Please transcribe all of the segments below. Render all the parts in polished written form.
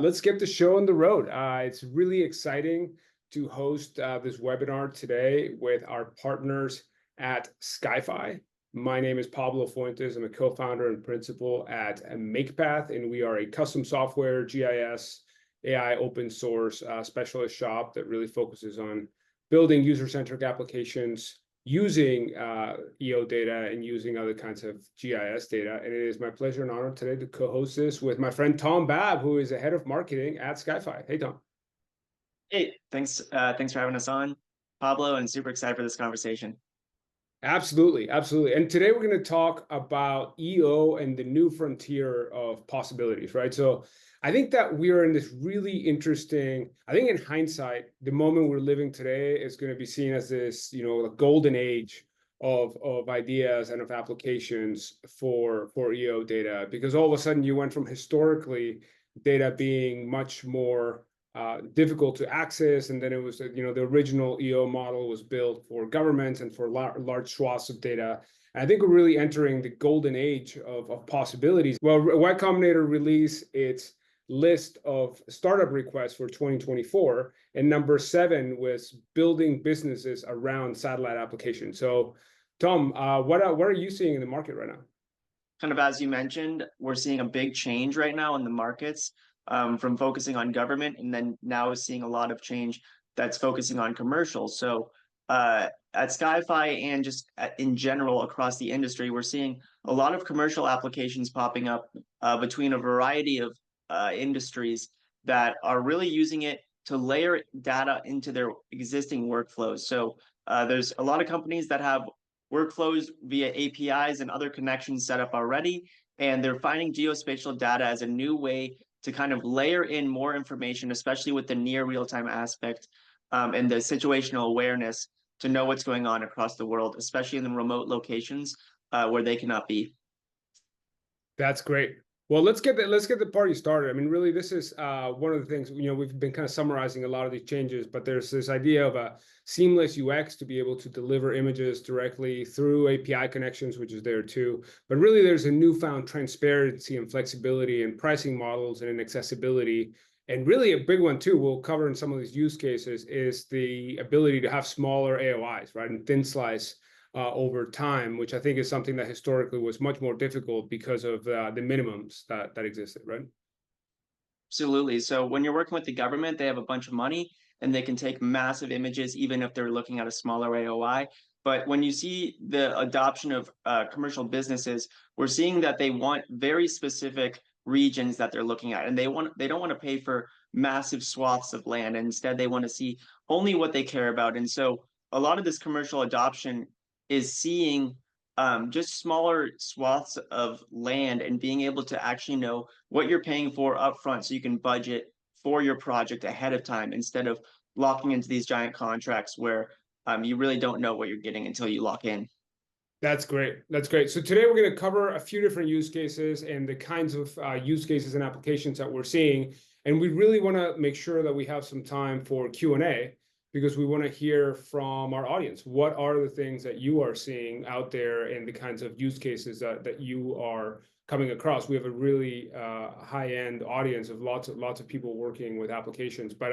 Let's get the show on the road. It's really exciting to host this webinar today with our partners at SkyFi. My name is Pablo Fuentes. I'm a co-founder and principal at Makepath, and we are a custom software, GIS, AI open source specialist shop that really focuses on building user-centric applications using EO data and using other kinds of GIS data. And it is my pleasure and honor today to co-host this with my friend Tom Babb, who is the head of marketing at SkyFi. Hey, Tom. Hey, thanks for having us on, Pablo, and super excited for this conversation. Absolutely, absolutely. And today we're going to talk about EO and the new frontier of possibilities, right? So I think that we're in this really interesting, I think in hindsight, the moment we're living today is going to be seen as this, a golden age of ideas and of applications for EO data, because all of a sudden you went from historically data being much more difficult to access, and then it was the original EO model was built for governments and for large swaths of data. And I think we're really entering the golden age of possibilities. Well, Y Combinator released its list of startup requests for 2024, and number 7 was building businesses around satellite applications. So, Tom, what are you seeing in the market right now? Kind of as you mentioned, we're seeing a big change right now in the markets from focusing on government, and then now seeing a lot of change that's focusing on commercial. So at SkyFi and just in general across the industry, we're seeing a lot of commercial applications popping up between a variety of industries that are really using it to layer data into their existing workflows. So there's a lot of companies that have workflows via APIs and other connections set up already, and they're finding geospatial data as a new way to kind of layer in more information, especially with the near real-time aspect and the situational awareness to know what's going on across the world, especially in the remote locations where they cannot be. That's great. Well, let's get the party started. I mean, really, this is one of the things, we've been kind of summarizing a lot of these changes, but there's this idea of a seamless UX to be able to deliver images directly through API connections, which is there too. But really, there's a newfound transparency and flexibility in pricing models and in accessibility. And really a big one too, we'll cover in some of these use cases, is the ability to have smaller AOIs, right? And thin slice over time, which I think is something that historically was much more difficult because of the minimums that existed, right? Absolutely. So when you're working with the government, they have a bunch of money and they can take massive images, even if they're looking at a smaller AOI. But when you see the adoption of commercial businesses, we're seeing that they want very specific regions that they're looking at, and they don't want to pay for massive swaths of land. And instead, they want to see only what they care about. And so a lot of this commercial adoption is seeing just smaller swaths of land and being able to actually know what you're paying for upfront so you can budget for your project ahead of time instead of locking into these giant contracts where you really don't know what you're getting until you lock in. That's great. That's great. So today we're going to cover a few different use cases and the kinds of use cases and applications that we're seeing. And we really want to make sure that we have some time for Q&A, because we want to hear from our audience. What are the things that you are seeing out there and the kinds of use cases that you are coming across? We have a really high-end audience of lots of people working with applications. But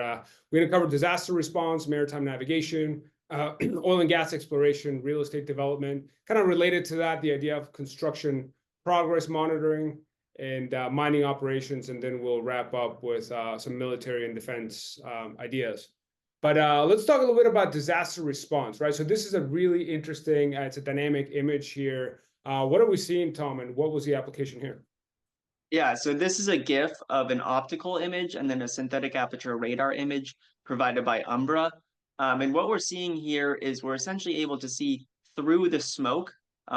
we're going to cover disaster response, maritime navigation, oil and gas exploration, real estate development, kind of related to that, the idea of construction progress monitoring and mining operations, and then we'll wrap up with some military and defense ideas. But let's talk a little bit about disaster response, right? So this is a really interesting, it's a dynamic image here. What are we seeing, Tom, and what was the application here? Yeah, so this is a GIF of an optical image and then a synthetic aperture radar image provided by Umbra. And what we're seeing here is we're essentially able to see through the smoke.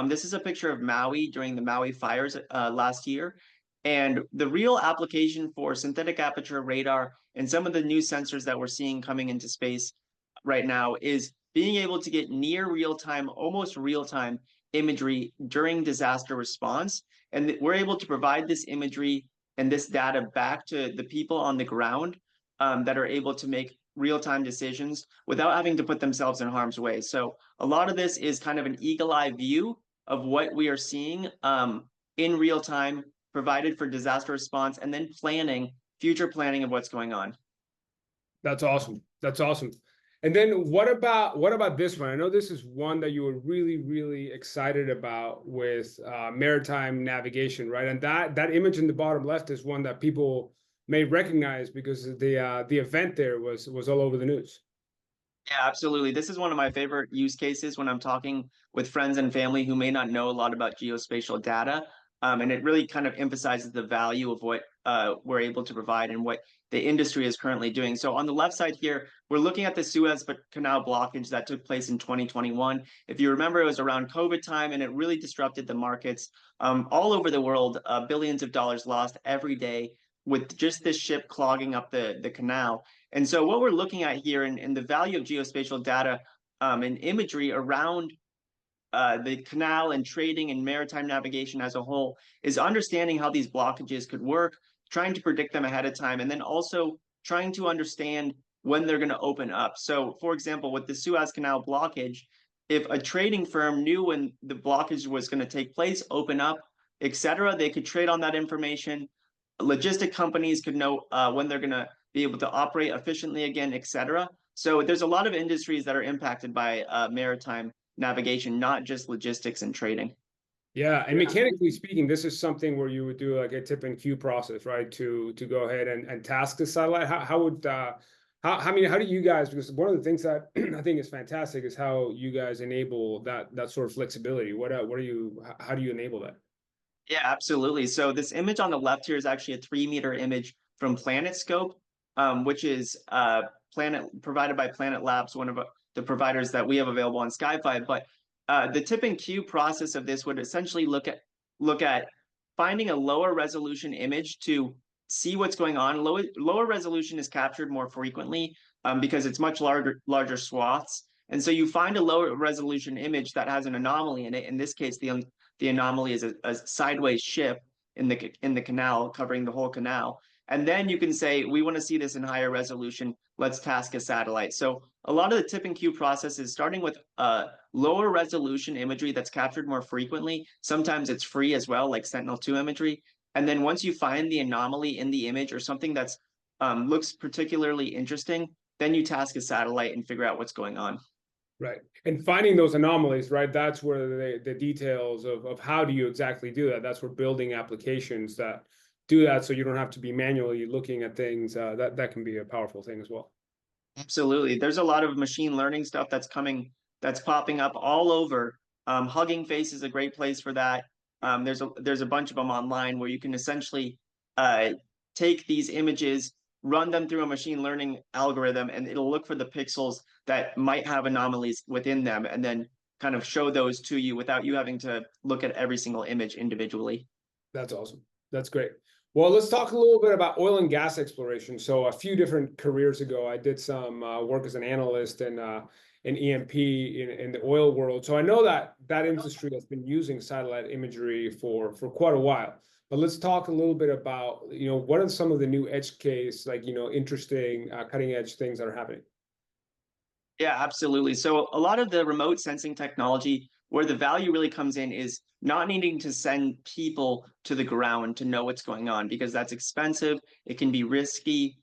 This is a picture of Maui during the Maui fires last year. And the real application for synthetic aperture radar and some of the new sensors that we're seeing coming into space right now is being able to get near real-time, almost real-time imagery during disaster response. And we're able to provide this imagery and this data back to the people on the ground that are able to make real-time decisions without having to put themselves in harm's way. So a lot of this is kind of an eagle-eye view of what we are seeing in real time, provided for disaster response, and then planning future planning of what's going on. That's awesome. That's awesome. And then what about this one? I know this is one that you were really excited about with maritime navigation, right? And that image in the bottom left is one that people may recognize because the event there was all over the news. Yeah, absolutely. This is one of my favorite use cases when I'm talking with friends and family who may not know a lot about geospatial data. And it really kind of emphasizes the value of what we're able to provide and what the industry is currently doing. So on the left side here, we're looking at the Suez Canal blockage that took place in 2021. If you remember, it was around COVID time, and it really disrupted the markets all over the world. Billions of dollars lost every day with just this ship clogging up the canal. And so what we're looking at here in the value of geospatial data and imagery around the canal and trading and maritime navigation as a whole is understanding how these blockages could work, trying to predict them ahead of time, and then also trying to understand when they're going to open up. So, for example, with the Suez Canal blockage, if a trading firm knew when the blockage was going to take place, open up, etc., they could trade on that information. Logistic companies could know when they're going to be able to operate efficiently again, etc. So there's a lot of industries that are impacted by maritime navigation, not just logistics and trading. Yeah, and mechanically speaking, this is something where you would do like a tip and queue process, right? To go ahead and task the satellite. How would I mean, how do you guys, because one of the things that I think is fantastic is how you guys enable that sort of flexibility. How do you enable that? Yeah, absolutely. So this image on the left here is actually a 3-meter image from PlanetScope, which is planet provided by Planet Labs, one of the providers that we have available on SkyFi. But the tip and queue process of this would essentially look at finding a lower resolution image to see what's going on. Lower resolution is captured more frequently because it's much larger swaths. And so you find a lower resolution image that has an anomaly in it. In this case, the anomaly is a sideways ship in the canal, covering the whole canal. And then you can say, we want to see this in higher resolution. Let's task a satellite. So a lot of the tip and queue process is starting with lower resolution imagery that's captured more frequently. Sometimes it's free as well, like Sentinel-2 imagery. And then once you find the anomaly in the image or something that's looks particularly interesting, then you task a satellite and figure out what's going on. Right. And finding those anomalies, right? That's where the details of how do you exactly do that? That's where building applications that do that so you don't have to be manually looking at things. That can be a powerful thing as well. Absolutely. There's a lot of machine learning stuff that's popping up all over. Hugging Face is a great place for that. There's a bunch of them online where you can essentially uh, take these images, run them through a machine learning algorithm, and it'll look for the pixels that might have anomalies within them, and then kind of show those to you without you having to look at every single image individually. That's awesome. That's great. Well, let's talk a little bit about oil and gas exploration. So a few different careers ago, I did some work as an analyst in EMP in the oil world. So I know that industry has been using satellite imagery for quite a while. But let's talk a little bit about, what are some of the new edge case, like, interesting cutting edge things that are happening? Yeah, absolutely. So a lot of the remote sensing technology, where the value really comes in, is not needing to send people to the ground to know what's going on, because that's expensive. It can be risky.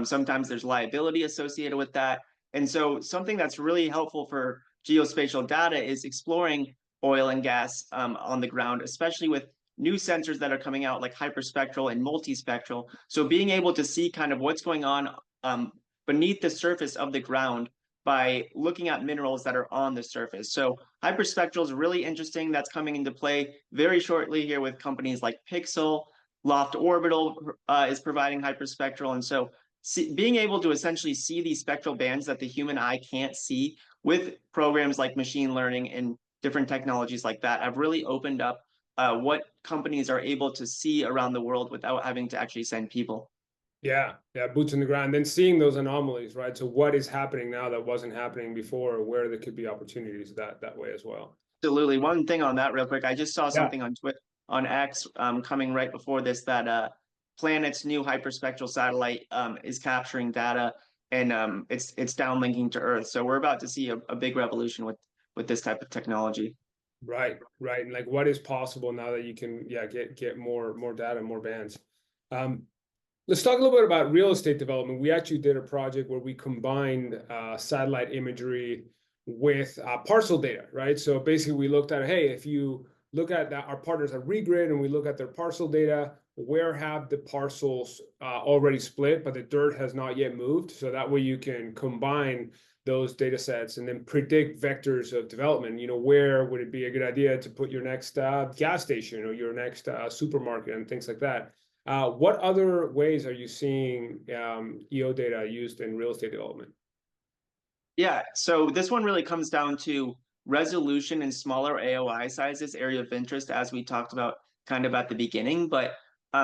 Sometimes there's liability associated with that. And so something that's really helpful for geospatial data is exploring oil and gas on the ground, especially with new sensors that are coming out like hyperspectral and multispectral. So being able to see kind of what's going on beneath the surface of the ground by looking at minerals that are on the surface. So hyperspectral is really interesting. That's coming into play very shortly here with companies like Pixel. Loft Orbital is providing hyperspectral. And so being able to essentially see these spectral bands that the human eye can't see with programs like machine learning and different technologies like that have really opened up what companies are able to see around the world without having to actually send people. Yeah, boots in the ground, then seeing those anomalies, right? So what is happening now that wasn't happening before, or where there could be opportunities that way as well. Absolutely. One thing on that real quick, I just saw Yeah, something on X coming right before this that Planet's new hyperspectral satellite is capturing data, and it's downlinking to Earth. So we're about to see a big revolution with this type of technology. right. And like what is possible now that you can, get more data, more bands. Let's talk a little bit about real estate development. We actually did a project where we combined satellite imagery with parcel data, right? So basically, we looked at, hey, if you look at that, our partners at Regrid, and we look at their parcel data, where have the parcels already split, but the dirt has not yet moved? So that way you can combine those data sets and then predict vectors of development. Where would it be a good idea to put your next gas station or your next supermarket and things like that? What other ways are you seeing EO data used in real estate development? Yeah, so this one really comes down to resolution and smaller AOI sizes, area of interest, as we talked about kind of at the beginning. But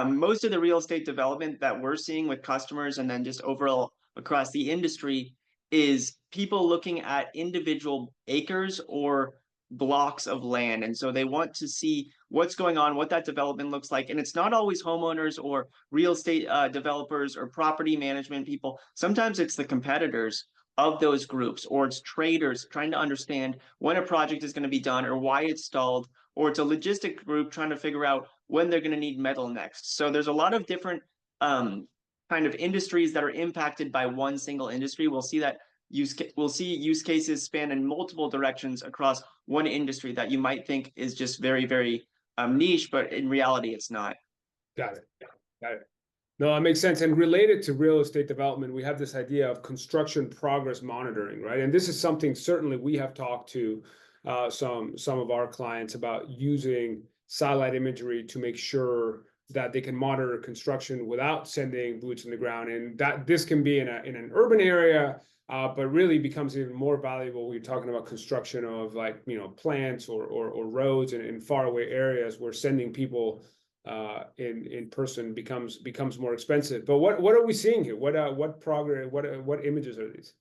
most of the real estate development that we're seeing with customers and then just overall across the industry is people looking at individual acres or blocks of land. And so they want to see what's going on, what that development looks like. And it's not always homeowners or real estate developers or property management people. Sometimes it's the competitors of those groups, or it's traders trying to understand when a project is going to be done or why it's stalled, or it's a logistic group trying to figure out when they're going to need metal next. So there's a lot of different kind of industries that are impacted by one single industry. We'll see use cases span in multiple directions across one industry that you might think is just very, very niche, but in reality, it's not. Got it. Got it. No, that makes sense. And related to real estate development, we have this idea of construction progress monitoring, right? And this is something certainly we have talked to some of our clients about using satellite imagery to make sure that they can monitor construction without sending boots on the ground. And that this can be in an urban area, but really becomes even more valuable when you're talking about construction of plants or roads in faraway areas where sending people in person becomes more expensive. But what are we seeing here? What progress? What images are these?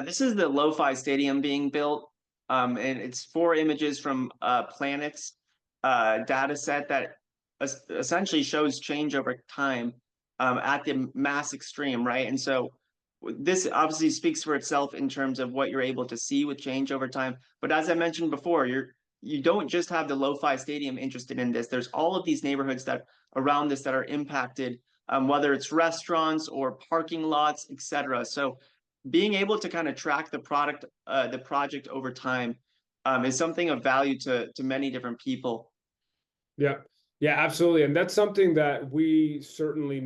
This is the Lo-Fi Stadium being built, and it's 4 images from planets data set that essentially shows change over time at the mass extreme, right? And so this obviously speaks for itself in terms of what you're able to see with change over time. But as I mentioned before, you don't just have the Lo-Fi Stadium interested in this. There's all of these neighborhoods that around this that are impacted, whether it's restaurants or parking lots, etc. So being able to kind of track the project over time is something of value to many different people. Yeah, yeah, absolutely. And that's something that we certainly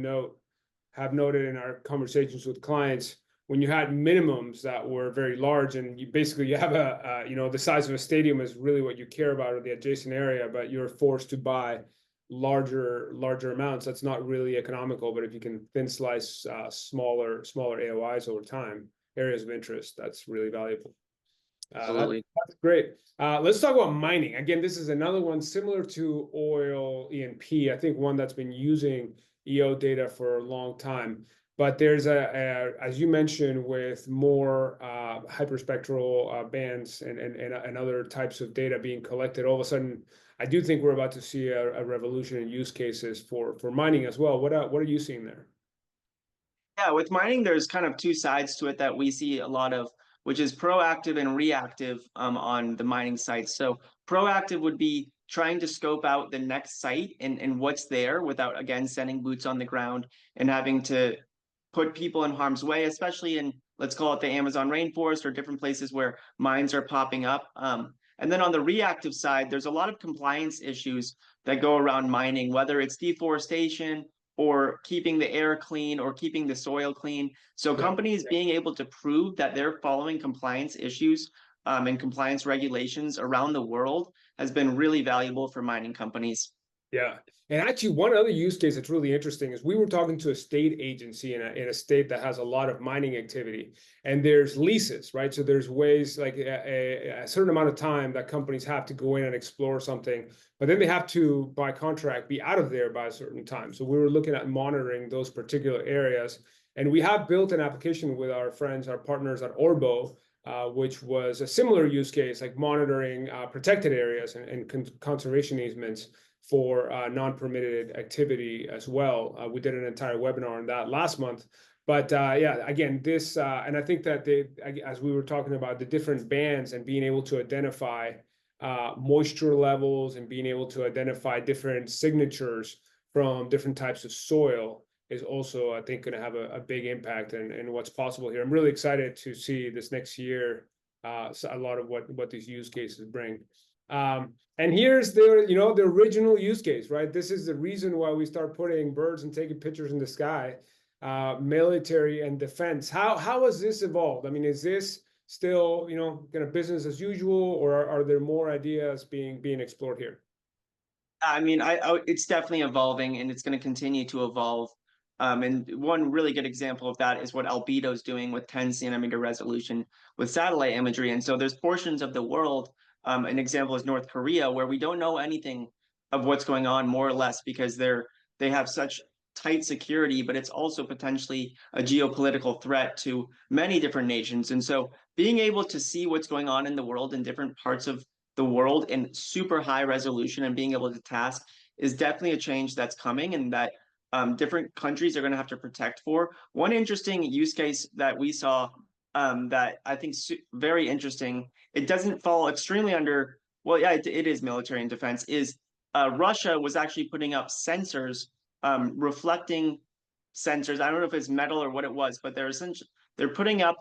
have noted in our conversations with clients. When you had minimums that were very large, and you have the size of a stadium is really what you care about, or the adjacent area, but you're forced to buy larger amounts. That's not really economical. But if you can thin slice smaller AOIs over time, areas of interest, that's really valuable. Absolutely. That's great. Let's talk about mining. Again, this is another one similar to oil E&P. I think one that's been using EO data for a long time. But there's as you mentioned, with more hyperspectral bands and other types of data being collected, all of a sudden, I do think we're about to see a revolution in use cases for mining as well. What are you seeing there? Yeah, with mining, there's kind of two sides to it that we see a lot of, which is proactive and reactive on the mining sites. So proactive would be trying to scope out the next site and what's there without, again, sending boots on the ground and having to put people in harm's way, especially in, let's call it the Amazon rainforest or different places where mines are popping up. And then on the reactive side, there's a lot of compliance issues that go around mining, whether it's deforestation or keeping the air clean or keeping the soil clean. So companies being able to prove that they're following compliance issues and compliance regulations around the world has been really valuable for mining companies. Yeah. And actually, one other use case that's really interesting is we were talking to a state agency in a state that has a lot of mining activity, and there's leases, right? So there's ways like a certain amount of time that companies have to go in and explore something, but then they have to, by contract, be out of there by a certain time. So we were looking at monitoring those particular areas, and we have built an application with our friends, our partners at Orbo, which was a similar use case, like monitoring protected areas and conservation easements for non-permitted activity as well. We did an entire webinar on that last month. But yeah, again, this, and I think that as we were talking about the different bands and being able to identify moisture levels and being able to identify different signatures from different types of soil is also, I think, going to have a big impact and what's possible here. I'm really excited to see this next year, so a lot of what these use cases bring. And here's the original use case, right? This is the reason why we start putting birds and taking pictures in the sky, military and defense. How has this evolved? I mean, is this still, kind of business as usual, or are there more ideas being explored here? I mean, it's definitely evolving, and it's going to continue to evolve. And one really good example of that is what Albedo's doing with 10 centimeter resolution with satellite imagery. And so there's portions of the world, an example is North Korea, where we don't know anything of what's going on, more or less, because they have such tight security, but it's also potentially a geopolitical threat to many different nations. And so being able to see what's going on in the world in different parts of the world in super high resolution and being able to task is definitely a change that's coming, and that different countries are going to have to protect for. One interesting use case that we saw, that I think very interesting, it doesn't fall extremely under, well, yeah, it is military and defense, is Russia was actually putting up sensors, reflecting sensors. I don't know if it's metal or what it was, but they're putting up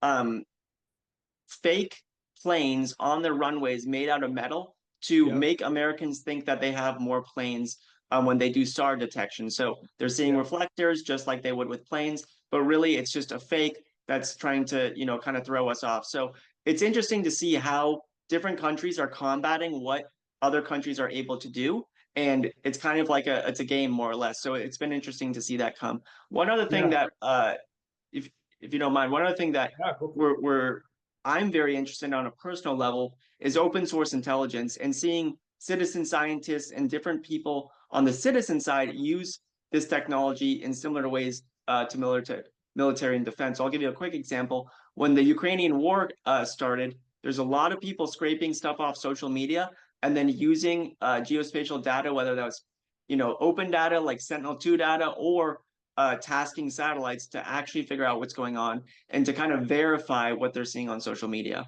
um, fake planes on their runways made out of metal to make Americans think that they have more planes when they do SAR detection. So they're seeing reflectors just like they would with planes, but really it's just a fake that's trying to, kind of throw us off. So it's interesting to see how different countries are combating what other countries are able to do. And it's kind of like it's a game, more or less. So it's been interesting to see that come. One other thing that, if you don't mind, one other thing that I'm very interested in on a personal level is open source intelligence, and seeing citizen scientists and different people on the citizen side use this technology in similar ways to military and defense. I'll give you a quick example. When the Ukrainian war started, there's a lot of people scraping stuff off social media and then using geospatial data, whether that was, open data like Sentinel-2 data, or tasking satellites to actually figure out what's going on and to kind of verify what they're seeing on social media.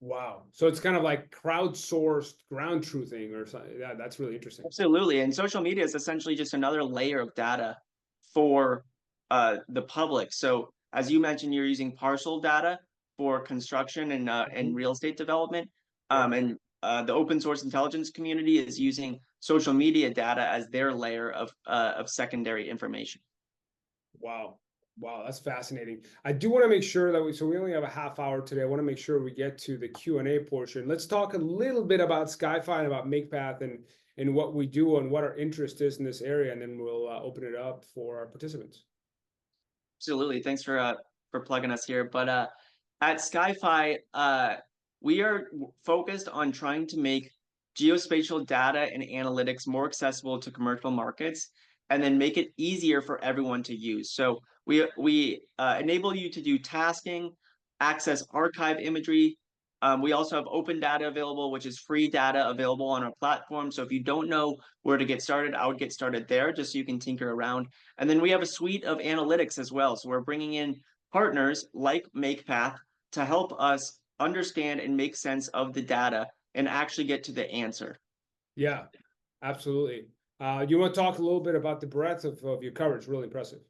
Wow. So it's kind of like crowdsourced ground truthing or something. Yeah, that's really interesting. Absolutely. And social media is essentially just another layer of data for the public. So as you mentioned, you're using parcel data for construction and real estate development. And the open source intelligence community is using social media data as their layer of secondary information. Wow. Wow, that's fascinating. I do want to make sure that we only have a half hour today. I want to make sure we get to the Q&A portion. Let's talk a little bit about SkyFi and about Makepath and what we do and what our interest is in this area, and then we'll open it up for our participants. Absolutely. Thanks for plugging us here. But at SkyFi, we are focused on trying to make geospatial data and analytics more accessible to commercial markets, and then make it easier for everyone to use. So we enable you to do tasking, access archive imagery. We also have open data available, which is free data available on our platform. So if you don't know where to get started, I would get started there just so you can tinker around. And then we have a suite of analytics as well. So we're bringing in partners like Makepath to help us understand and make sense of the data and actually get to the answer. Yeah, absolutely. You want to talk a little bit about the breadth of your coverage? Really impressive.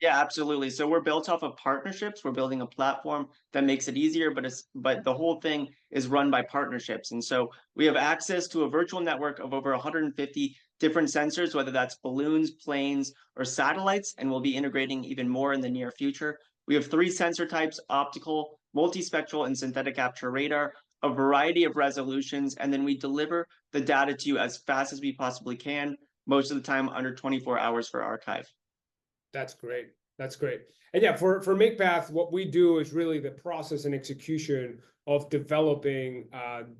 Yeah, absolutely. So we're built off of partnerships. We're building a platform that makes it easier, but the whole thing is run by partnerships. And so we have access to a virtual network of over 150 different sensors, whether that's balloons, planes, or satellites, and we'll be integrating even more in the near future. We have 3 sensor types: optical, multispectral, and synthetic aperture radar, a variety of resolutions, and then we deliver the data to you as fast as we possibly can, most of the time under 24 hours for archive. That's great. That's great. And yeah, for Makepath, what we do is really the process and execution of developing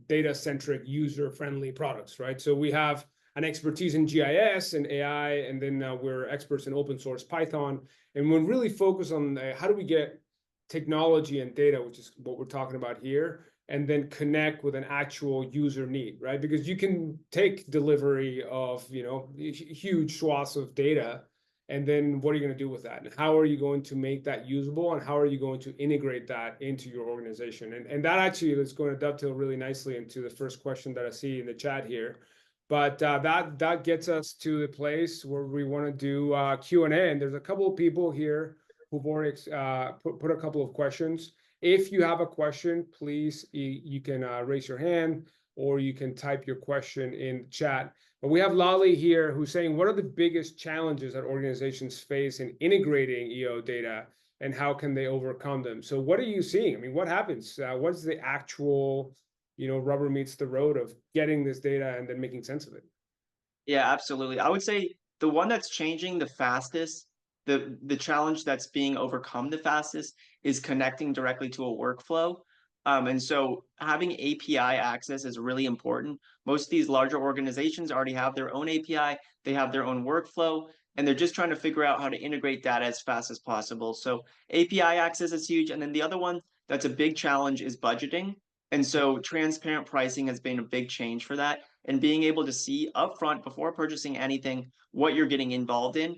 data-centric, user-friendly products, right? So we have an expertise in GIS and AI, and then we're experts in open source Python. And we're really focused on how do we get technology and data, which is what we're talking about here, and then connect with an actual user need, right? Because you can take delivery of, huge swaths of data, and then what are you going to do with that? And how are you going to make that usable? And how are you going to integrate that into your organization? And that actually is going to dovetail really nicely into the first question that I see in the chat here But that gets us to the place where we want to do Q&A. And there's a couple of people here who've already put a couple of questions. If you have a question, please, you can raise your hand or you can type your question in the chat. But we have Lali here who's saying, what are the biggest challenges that organizations face in integrating EO data and how can they overcome them? So what are you seeing? I mean, what happens? What's the actual, rubber meets the road of getting this data and then making sense of it? Yeah, absolutely. I would say the one that's changing the fastest, the challenge that's being overcome the fastest is connecting directly to a workflow. And so having API access is really important. Most of these larger organizations already have their own API, they have their own workflow, and they're just trying to figure out how to integrate data as fast as possible. So API access is huge. And then the other one that's a big challenge is budgeting. And so transparent pricing has been a big change for that, and being able to see upfront before purchasing anything what you're getting involved in.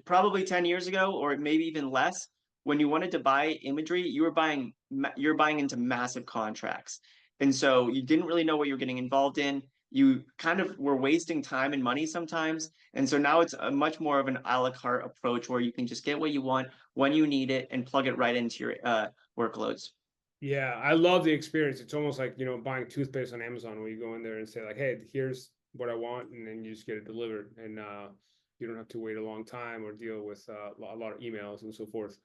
Probably 10 years ago, or maybe even less, when you wanted to buy imagery, you're buying into massive contracts. And so you didn't really know what you're getting involved in. You kind of were wasting time and money sometimes. And so now it's a much more of an a la carte approach where you can just get what you want when you need it and plug it right into your workloads. Yeah, I love the experience. It's almost like, buying toothpaste on Amazon where you go in there and say like, hey, here's what I want, and then you just get it delivered. And you don't have to wait a long time or deal with a lot of emails and so forth.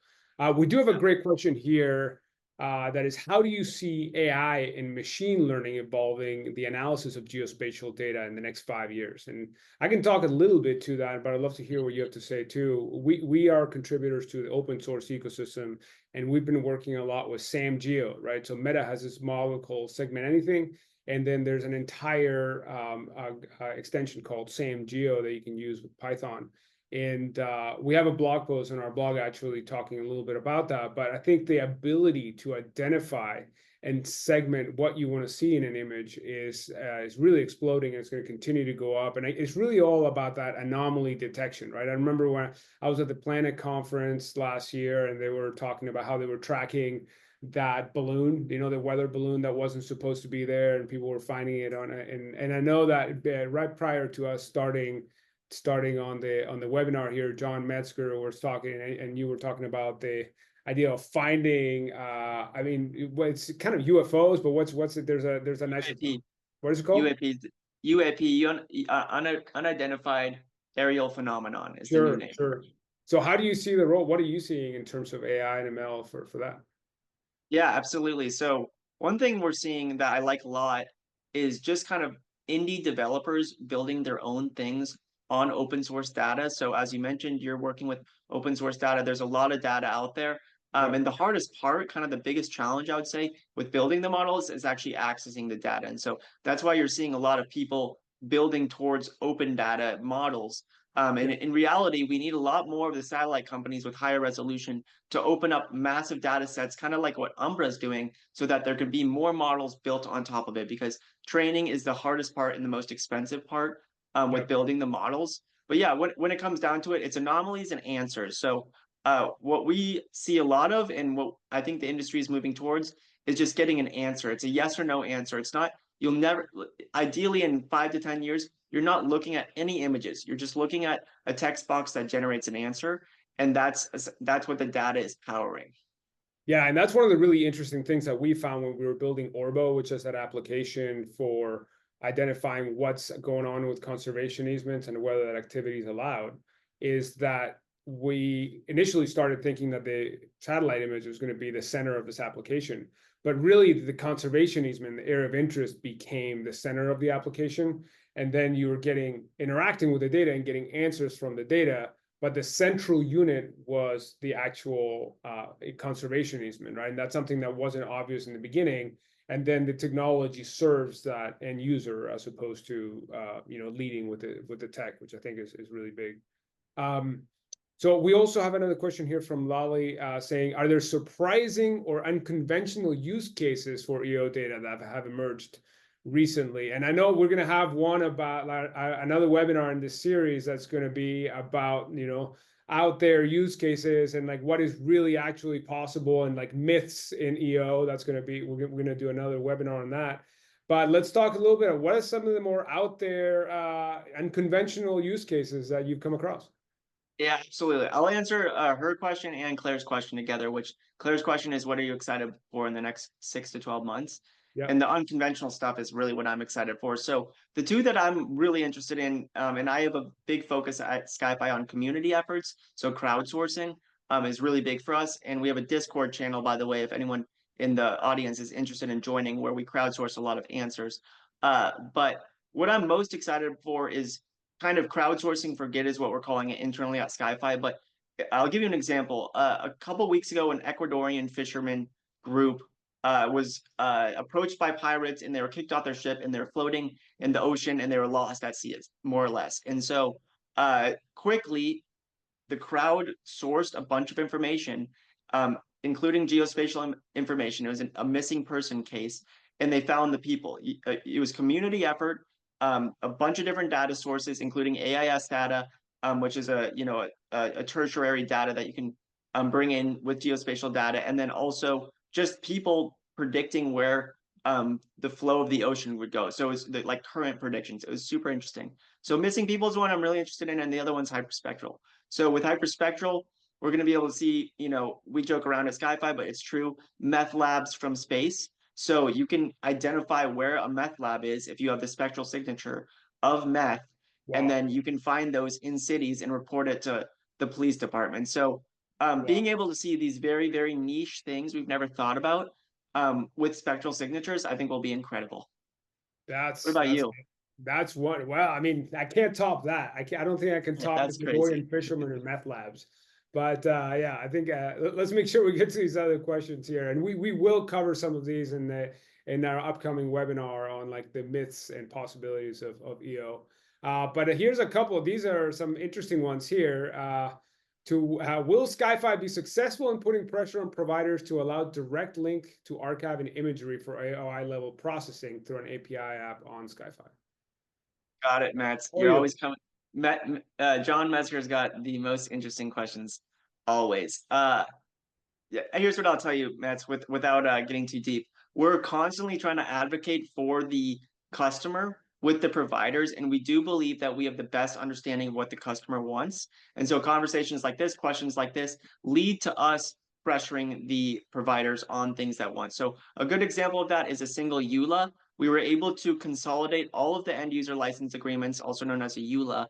We do have a great question here. That is, how do you see AI and machine learning evolving the analysis of geospatial data in the next 5 years? And I can talk a little bit to that, but I'd love to hear what you have to say too. We are contributors to the open source ecosystem, and we've been working a lot with SamGeo, right? So Meta has this model called Segment Anything, and then there's an entire extension called SamGeo that you can use with Python. And we have a blog post on our blog actually talking a little bit about that. But I think the ability to identify and segment what you want to see in an image is really exploding, and it's going to continue to go up. And it's really all about that anomaly detection, right? I remember when I was at the Planet conference last year, and they were talking about how they were tracking that balloon, the weather balloon that wasn't supposed to be there, and people were finding it on it. And I know that right prior to us starting on the webinar here, John Metzger was talking, and you were talking about the idea of finding. I mean, it's kind of UFOs, but what's it? There's a nicer. UAP, What is it called? unidentified aerial phenomenon is the new Sure, name. sure. So how do you see the role? What are you seeing in terms of AI and ML for that? Yeah, absolutely. So one thing we're seeing that I like a lot is just kind of indie developers building their own things on open source data. So as you mentioned, you're working with open source data. There's a lot of data out there. Yeah. And the hardest part, kind of the biggest challenge, I would say, with building the models is actually accessing the data. And so that's why you're seeing a lot of people building towards open data models. And Yeah. in reality, we need a lot more of the satellite companies with higher resolution to open up massive data sets, kind of like what Umbra is doing, so that there could be more models built on top of it, because training is the hardest part and the most expensive part Yeah. with building the models. But yeah, when it comes down to it, it's anomalies and answers. So what we see a lot of, and what I think the industry is moving towards, is just getting an answer. It's a yes or no answer. It's not, you'll never, ideally in 5 to 10 years, you're not looking at any images. You're just looking at a text box that generates an answer. And that's what the data is powering. Yeah, and that's one of the really interesting things that we found when we were building Orbo, which is that application for identifying what's going on with conservation easements and whether that activity is allowed, is that we initially started thinking that the satellite image was going to be the center of this application. But really, the conservation easement, the area of interest, became the center of the application. And then you were interacting with the data and getting answers from the data, but the central unit was the actual conservation easement, right? And that's something that wasn't obvious in the beginning. And then the technology serves that end user as opposed to leading with the tech, which I think is really big. So we also have another question here from Lali saying, are there surprising or unconventional use cases for EO data that have emerged recently? And I know we're going to have one about another webinar in this series that's going to be about, out there use cases and like what is really actually possible and like myths in EO. That's going to be, we're going to do another webinar on that. But let's talk a little bit of what are some of the more out there unconventional use cases that you've come across? Yeah, absolutely. I'll answer her question and Claire's question together, which Claire's question is, what are you excited for in the next 6 to 12 months? Yeah. And the unconventional stuff is really what I'm excited for. So the two that I'm really interested in, and I have a big focus at SkyFi on community efforts. So crowdsourcing is really big for us. And we have a Discord channel, by the way, if anyone in the audience is interested in joining, where we crowdsource a lot of answers. But what I'm most excited for is kind of crowdsourcing for good is what we're calling it internally at SkyFi. But I'll give you an example. A couple weeks ago, an Ecuadorian fisherman group was approached by pirates, and they were kicked off their ship, and they were floating in the ocean, and they were lost at sea, more or less. And so quickly, the crowd sourced a bunch of information, including geospatial information. It was a missing person case, and they found the people. It was community effort, a bunch of different data sources, including AIS data, which is a tertiary data that you can bring in with geospatial data, and then also just people predicting where the flow of the ocean would go. So it's like current predictions. It was super interesting. So missing people is one I'm really interested in, and the other one's hyperspectral. So with hyperspectral, we're going to be able to see, we joke around at SkyFi, but it's true, meth labs from space. So you can identify where a meth lab is if you have the spectral signature of meth, and Wow. then you can find those in cities and report it to the police department. So Wow. being able to see these very, very niche things we've never thought about with spectral signatures, I think will be incredible. What That's about that's you? that's what. Well, I mean, I can't top that. I don't think I can top the That's crazy. Gregorian fishermen and meth labs. But yeah, I think let's make sure we get to these other questions here, and we will cover some of these in our upcoming webinar on like the myths and possibilities of EO. But here's a couple. These are some interesting ones here. Will SkyFi be successful in putting pressure on providers to allow direct link to archive and imagery for AOI level processing through an API app on SkyFi? Got it, Matt. Oh, You're yeah. always coming. John Metzger's got the most interesting questions always. Yeah, here's what I'll tell you, Matt, without getting too deep. We're constantly trying to advocate for the customer with the providers, and we do believe that we have the best understanding of what the customer wants. And so conversations like this, questions like this, lead to us pressuring the providers on things that want. So a good example of that is a single EULA. We were able to consolidate all of the end user license agreements, also known as a EULA,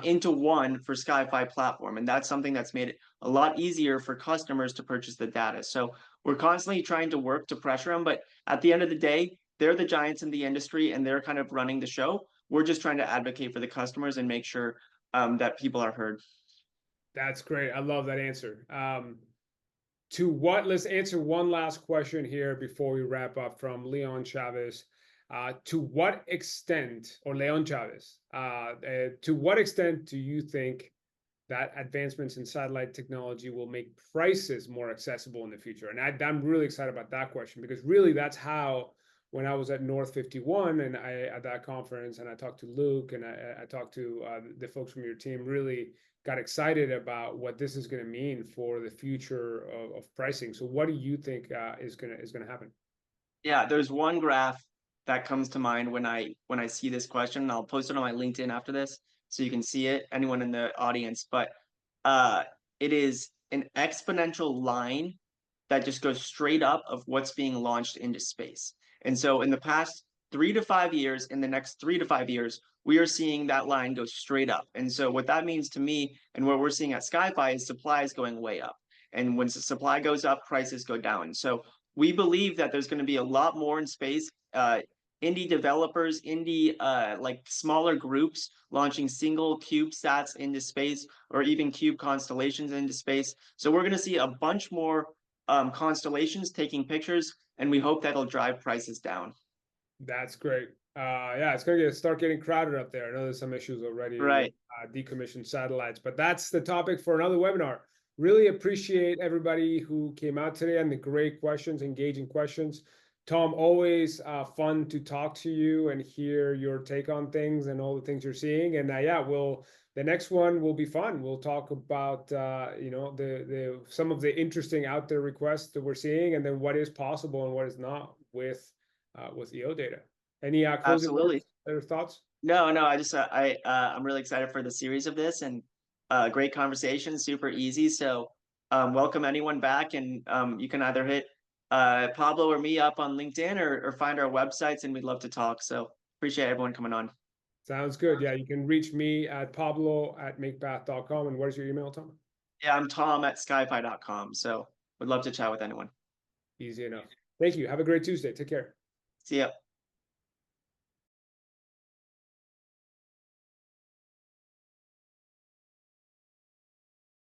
into one for SkyFi platform. And that's something that's made it a lot easier for customers to purchase the data. So we're constantly trying to work to pressure them, but at the end of the day, they're the giants in the industry and they're kind of running the show. We're just trying to advocate for the customers and make sure that people are heard. That's great. I love that answer. Let's answer one last question here before we wrap up from Leon Chavez. To what extent, or Leon Chavez, to what extent do you think that advancements in satellite technology will make prices more accessible in the future? And I'm really excited about that question, because really that's how, when I was at North 51 and at that conference, and I talked to Luke and I talked to the folks from your team, really got excited about what this is going to mean for the future of pricing. So what do you think is going to happen? Yeah, there's one graph that comes to mind when I see this question. I'll post it on my LinkedIn after this so you can see it, anyone in the audience. But uh, it is an exponential line that just goes straight up of what's being launched into space. And so in the past 3 to 5 years, in the next 3 to 5 years, we are seeing that line go straight up. And so what that means to me and what we're seeing at SkyFi is supply is going way up. And when supply goes up, prices go down. So we believe that there's going to be a lot more in space. Indie developers, like smaller groups launching single CubeSats into space, or even cube constellations into space. So we're going to see a bunch more constellations taking pictures, and we hope that'll drive prices down. That's great. Yeah, it's going to start getting crowded up there. I know there's some issues already with Right. decommissioned satellites, but that's the topic for another webinar. Really appreciate everybody who came out today and the great questions, engaging questions. Tom, always fun to talk to you and hear your take on things and all the things you're seeing. And yeah, the next one will be fun. We'll talk about the some of the interesting out there requests that we're seeing, and then what is possible and what is not with EO data. Any closing Absolutely. words or thoughts? No, no, I'm really excited for the series of this, and great conversation, super easy. So welcome anyone back, and you can either hit Pablo or me up on LinkedIn, or find our websites, and we'd love to talk. So appreciate everyone coming on. Sounds good. Yeah, you can reach me at pablo@makepath.com. And what is your email, Tom? Yeah, I'm Tom at SkyFi.com. So would love to chat with anyone. Easy enough. Thank you. Have a great Tuesday. Take care. See ya.